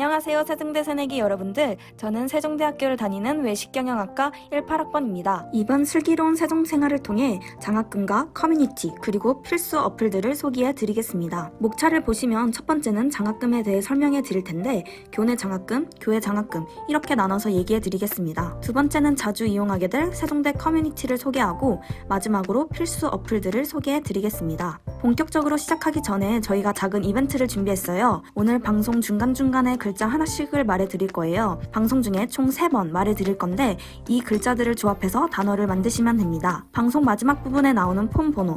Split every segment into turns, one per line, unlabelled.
안녕하세요 세종대 새내기 여러분들. 저는 세종대학교를 다니는 외식경영학과 18학번입니다. 이번 슬기로운 세종생활을 통해 장학금과 커뮤니티 그리고 필수 어플들을 소개해 드리겠습니다. 목차를 보시면 첫 번째는 장학금에 대해 설명해 드릴 텐데 교내 장학금, 교회 장학금 이렇게 나눠서 얘기해 드리겠습니다. 두 번째는 자주 이용하게 될 세종대 커뮤니티를 소개하고 마지막으로 필수 어플들을 소개해 드리겠습니다. 본격적으로 시작하기 전에 저희가 작은 이벤트를 준비했어요. 오늘 방송 중간중간에 글자 하나씩을 말해드릴 거예요. 방송 중에 총 3번 말해드릴 건데 이 글자들을 조합해서 단어를 만드시면 됩니다. 방송 마지막 부분에 나오는 폰 번호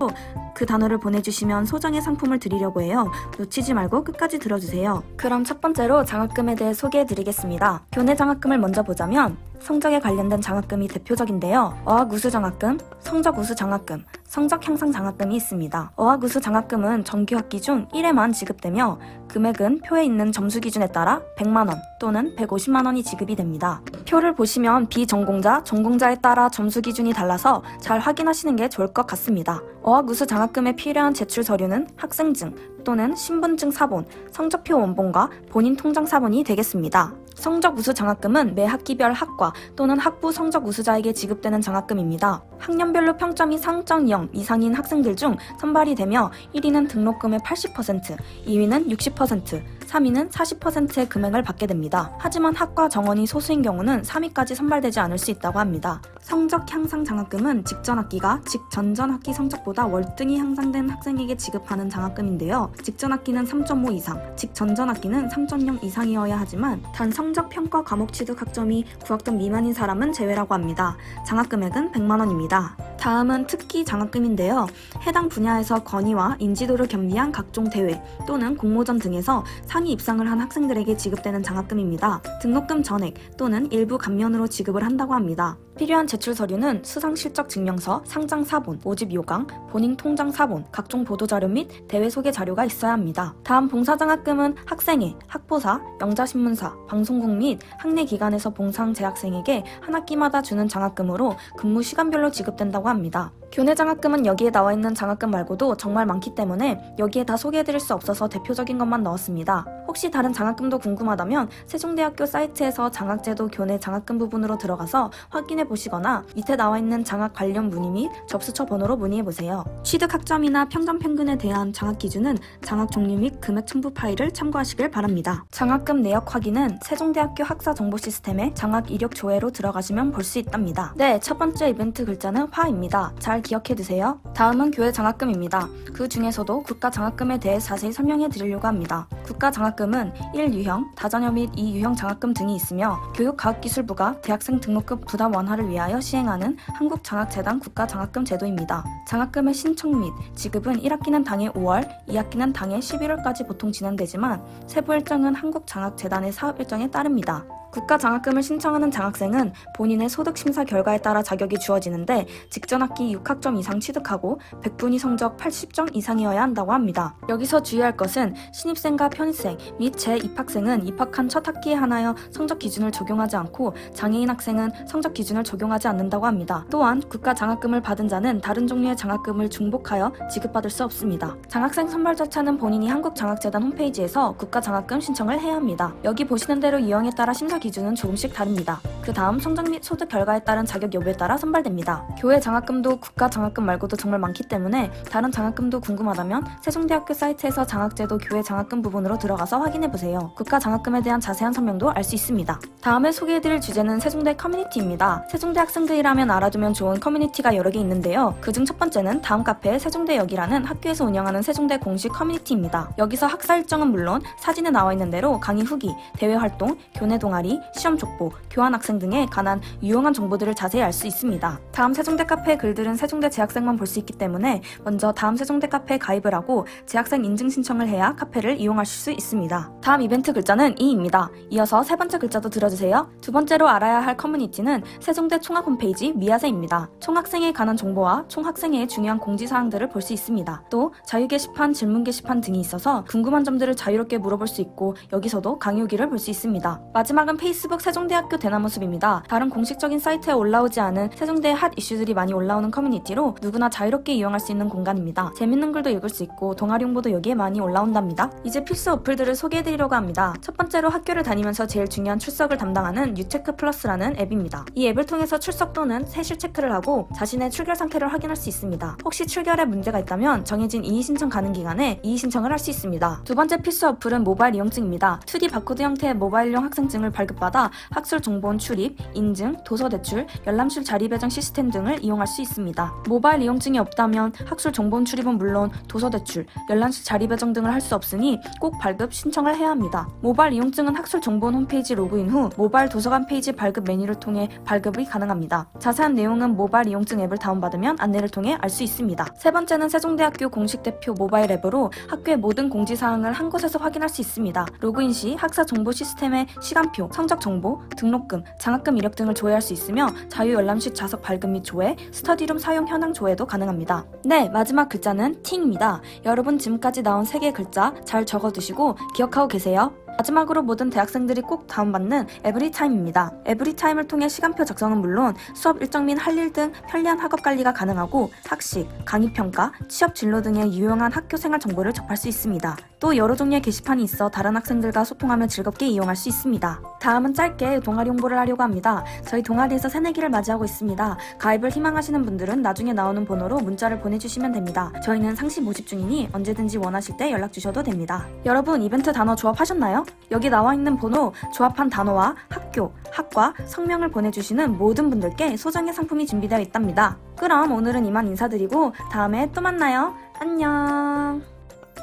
그 단어를 보내주시면 소정의 상품을 드리려고 해요. 놓치지 말고 끝까지 들어주세요. 그럼 첫 번째로 장학금에 대해 소개해드리겠습니다. 교내 장학금을 먼저 보자면 성적에 관련된 장학금이 대표적인데요. 어학우수 장학금, 성적우수 장학금, 성적향상 장학금이 있습니다. 어학우수 장학금은 정규학기 중 1회만 지급되며 금액은 표에 있는 점수 기준에 따라 100만원 또는 150만원이 지급이 됩니다. 표를 보시면 비전공자, 전공자에 따라 점수 기준이 달라서 잘 확인하시는 게 좋을 것 같습니다. 어학우수 장학금에 필요한 제출 서류는 학생증 또는 신분증 사본, 성적표 원본과 본인 통장 사본이 되겠습니다. 성적우수 장학금은 매 학기별 학과 또는 학부 성적 우수자에게 지급되는 장학금입니다. 학년별로 평점이 상점 0 이상인 학생들 중 선발이 되며 1위는 등록금의 80%, 2위는 60%, 3위는 40%의 금액을 받게 됩니다. 하지만 학과 정원이 소수인 경우는 3위까지 선발되지 않을 수 있다고 합니다. 성적 향상 장학금은 직전 학기가 직전전 학기 성적보다 월등히 향상된 학생에게 지급하는 장학금인데요. 직전 학기는 3.5 이상, 직전전 학기는 3.0 이상이어야 하지만 단 성적 평가 과목 취득 학점이 9학점 미만인 사람은 제외라고 합니다. 장학금액은 100만원입니다. 다음은 특기 장학금인데요. 해당 분야에서 권위와 인지도를 겸비한 각종 대회 또는 공모전 등에서 상위 입상을 한 학생들에게 지급되는 장학금입니다. 등록금 전액 또는 일부 감면으로 지급을 한다고 합니다. 필요한 제출 서류는 수상 실적 증명서, 상장 사본, 모집 요강, 본인 통장 사본, 각종 보도자료 및 대회 소개 자료가 있어야 합니다. 다음 봉사장학금은 학생회, 학보사, 영자신문사, 방송국 및 학내 기관에서 봉사한 재학생에게 한 학기마다 주는 장학금으로 근무 시간별로 지급된다고 합니다. 교내 장학금은 여기에 나와 있는 장학금 말고도 정말 많기 때문에 여기에 다 소개해드릴 수 없어서 대표적인 것만 넣었습니다. 혹시 다른 장학금도 궁금하다면 세종대학교 사이트에서 장학제도 교내 장학금 부분으로 들어가서 확인해 보시거나 밑에 나와 있는 장학 관련 문의 및 접수처 번호로 문의해 보세요. 취득 학점이나 평점 평균에 대한 장학 기준은 장학 종류 및 금액 첨부 파일을 참고하시길 바랍니다. 장학금 내역 확인은 세종대학교 학사 정보 시스템에 장학 이력 조회로 들어가시면 볼 수 있답니다. 네, 첫 번째 이벤트 글자는 화입니다. 잘 기억해두세요. 다음은 교회 장학금입니다. 그 중에서도 국가 장학금에 대해 자세히 설명해 드리려고 합니다. 국가 장학금은 1유형, 다자녀 및 2유형 장학금 등이 있으며 교육과학기술부가 대학생 등록금 부담 완화를 위하여 시행하는 한국장학재단 국가장학금 제도입니다. 장학금의 신청 및 지급은 1학기는 당해 5월, 2학기는 당해 11월까지 보통 진행되지만 세부 일정은 한국장학재단의 사업 일정에 따릅니다. 국가장학금을 신청하는 장학생은 본인의 소득심사 결과에 따라 자격이 주어지는데 직전 학기 6학점 이상 취득하고 100분위 성적 80점 이상이어야 한다고 합니다. 여기서 주의할 것은 신입생과 편입생 및 재입학생은 입학한 첫 학기에 한하여 성적 기준을 적용하지 않고 장애인 학생은 성적 기준을 적용하지 않는다고 합니다. 또한 국가장학금을 받은 자는 다른 종류의 장학금을 중복하여 지급받을 수 없습니다. 장학생 선발 절차는 본인이 한국장학재단 홈페이지에서 국가장학금 신청을 해야 합니다. 여기 보시는 대로 유형에 따라 심사 기준은 조금씩 다릅니다. 그 다음 성적 및 소득 결과에 따른 자격 여부에 따라 선발됩니다. 교회 장학금도 국가 장학금 말고도 정말 많기 때문에 다른 장학금도 궁금하다면 세종대학교 사이트에서 장학제도 교회 장학금 부분으로 들어가서 확인해보세요. 국가 장학금에 대한 자세한 설명도 알 수 있습니다. 다음에 소개해드릴 주제는 세종대 커뮤니티입니다. 세종대 학생들이라면 알아두면 좋은 커뮤니티가 여러 개 있는데요. 그중 첫 번째는 다음 카페 세종대역이라는 학교에서 운영하는 세종대 공식 커뮤니티입니다. 여기서 학사 일정은 물론 사진에 나와 있는 대로 강의 후기, 대회 활동, 교내 동아리, 시험 족보, 교환 학생 등에 관한 유용한 정보들을 자세히 알 수 있습니다. 다음 세종대 카페 글들은 세종대 재학생만 볼 수 있기 때문에 먼저 다음 세종대 카페에 가입을 하고 재학생 인증 신청을 해야 카페를 이용하실 수 있습니다. 다음 이벤트 글자는 이입니다. 이어서 세 번째 글자도 들어주세요. 두 번째로 알아야 할 커뮤니티는 세종대 총학 홈페이지 미아세입니다. 총학생에 관한 정보와 총학생회의 중요한 공지사항들을 볼 수 있습니다. 또 자유 게시판, 질문 게시판 등이 있어서 궁금한 점들을 자유롭게 물어볼 수 있고 여기서도 강의 후기를 볼 수 있습니다. 마지막은 페이스북 세종대학교 대나무숲입니다. 앱입니다. 다른 공식적인 사이트에 올라오지 않은 세종대의 핫 이슈들이 많이 올라오는 커뮤니티로 누구나 자유롭게 이용할 수 있는 공간입니다. 재밌는 글도 읽을 수 있고 동아리 홍보도 여기에 많이 올라온답니다. 이제 필수 어플들을 소개해드리려고 합니다. 첫 번째로 학교를 다니면서 제일 중요한 출석을 담당하는 유체크 플러스라는 앱입니다. 이 앱을 통해서 출석 또는 세실 체크를 하고 자신의 출결 상태를 확인할 수 있습니다. 혹시 출결에 문제가 있다면 정해진 이의 신청 가능 기간에 이의 신청을 할 수 있습니다. 두 번째 필수 어플은 모바일 이용증입니다. 2D 바코드 형태의 모바일용 학생증을 발급받아 학술 정보원 출입, 인증, 도서 대출, 열람실 자리 배정 시스템 등을 이용할 수 있습니다. 모바일 이용증이 없다면 학술 정보원 출입은 물론 도서 대출, 열람실 자리 배정 등을 할 수 없으니 꼭 발급 신청을 해야 합니다. 모바일 이용증은 학술 정보원 홈페이지 로그인 후 모바일 도서관 페이지 발급 메뉴를 통해 발급이 가능합니다. 자세한 내용은 모바일 이용증 앱을 다운받으면 안내를 통해 알 수 있습니다. 세 번째는 세종대학교 공식 대표 모바일 앱으로 학교의 모든 공지사항을 한 곳에서 확인할 수 있습니다. 로그인 시 학사 정보 시스템의 시간표, 성적 정보, 등록금, 장학금 이력 등을 조회할 수 있으며 자유 열람식 좌석 발급 및 조회, 스터디룸 사용 현황 조회도 가능합니다. 네, 마지막 글자는 T입니다. 여러분 지금까지 나온 3개의 글자 잘 적어두시고 기억하고 계세요. 마지막으로 모든 대학생들이 꼭 다운받는 에브리타임입니다. 에브리타임을 통해 시간표 작성은 물론 수업 일정 및 할 일 등 편리한 학업 관리가 가능하고 학식, 강의평가, 취업 진로 등의 유용한 학교 생활 정보를 접할 수 있습니다. 또 여러 종류의 게시판이 있어 다른 학생들과 소통하며 즐겁게 이용할 수 있습니다. 다음은 짧게 동아리 홍보를 하려고 합니다. 저희 동아리에서 새내기를 맞이하고 있습니다. 가입을 희망하시는 분들은 나중에 나오는 번호로 문자를 보내주시면 됩니다. 저희는 상시 모집 중이니 언제든지 원하실 때 연락 주셔도 됩니다. 여러분 이벤트 단어 조합하셨나요? 여기 나와 있는 번호 조합한 단어와 학교, 학과, 성명을 보내주시는 모든 분들께 소정의 상품이 준비되어 있답니다. 그럼 오늘은 이만 인사드리고 다음에 또 만나요. 안녕.